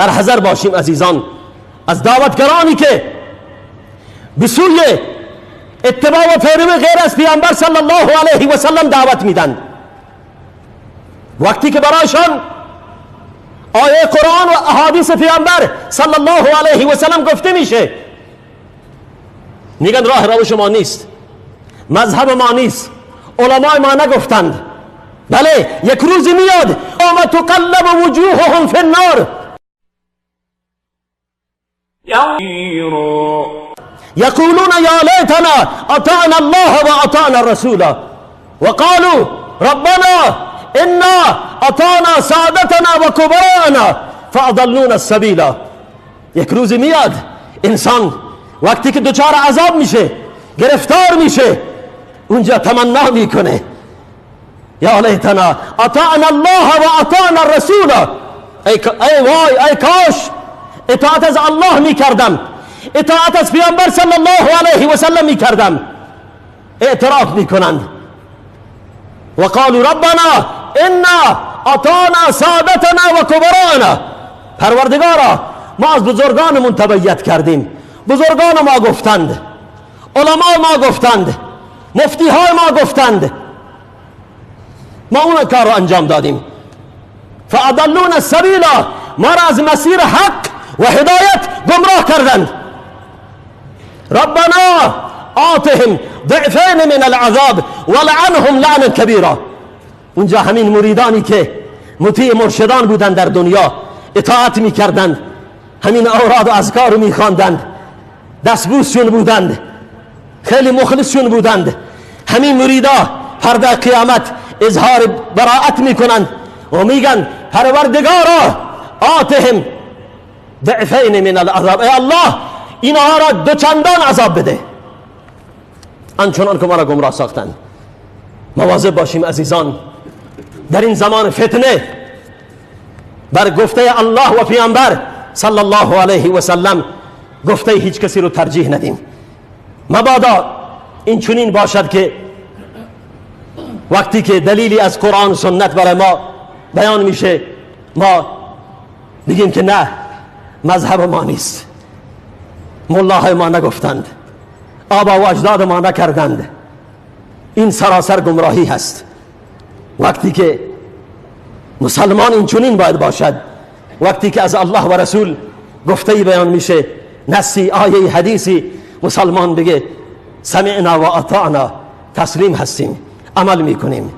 بر حذر باشیم عزیزان از دعوتگرانی که به سوی اتباع و پیروی غیر از پیامبر صلی الله علیه و سلم دعوت میدن. وقتی که برایشان آیه قرآن و احادیث پیامبر صلی الله علیه و سلم گفته میشه، میگن راه روش ما نیست، مذهب ما نیست، علمای ما نگفتند. بله، یک روز میاد و تقلب وجوههم فی النار یقولون یا لیتنا اطعنا الله و اطعنا الرسول وقالوا ربنا انا اطعنا سادتنا و کبراءنا فاضلونا السبیل. یک روز میاد انسان وقتی که دچار عذاب میشه، گرفتار میشه، اونجا تمنا میکنه یا لیتنا اطعنا الله و اطعنا الرسول. ای وای، ای کاش اطاعت از الله میکردم، اطاعت از پیامبر صلی الله علیه و سلم میکردم. اعتراف میکنند و قالوا ربنا انا اطعنا سادتنا و کبراءنا. پروردگارا ما از بزرگانمون تبعیت کردیم، بزرگان ما گفتند، علماء ما گفتند، مفتی های ما گفتند، ما اون کار رو انجام دادیم. فاضلونا السبیل، ما را از مسیر حق و هدایت گمراه کردند. ربنا آتهم ضعفین من العذاب ولعنهم لعنا کبیرا. اونجا همین مریدانی که مطیع مرشدان بودند در دنیا، اطاعت میکردند، همین اوراد و اذکار رو میخواندند، دستبوسشون بودند، خیلی مخلصشون بودند، همین مریدا فردا قیامت اظهار براءت میکنند و میگن پروردگارا آتهم ضعفین من العذاب، ای الله اینها را دوچندان عذاب بده آنچنان که ما را گمراه ساختند. مواظب باشیم عزیزان، در این زمان فتنه بر گفته الله و پیامبر صلی الله علیه و سلم گفته هیچ کسی رو ترجیح ندیم. مبادا این چنین باشد که وقتی که دلیلی از قرآن و سنت برای ما بیان میشه ما بگیم که نه، مذهب ما نیست، ملاهای ما نگفتند، آبا و اجداد ما نکردند. این سراسر گمراهی هست. وقتی که مسلمان این چنین باید باشد، وقتی که از الله و رسول گفته‌ای بیان میشه، نصی آیه حدیثی، مسلمان بگه سمعنا و اطعنا، تسلیم هستیم، عمل میکنیم.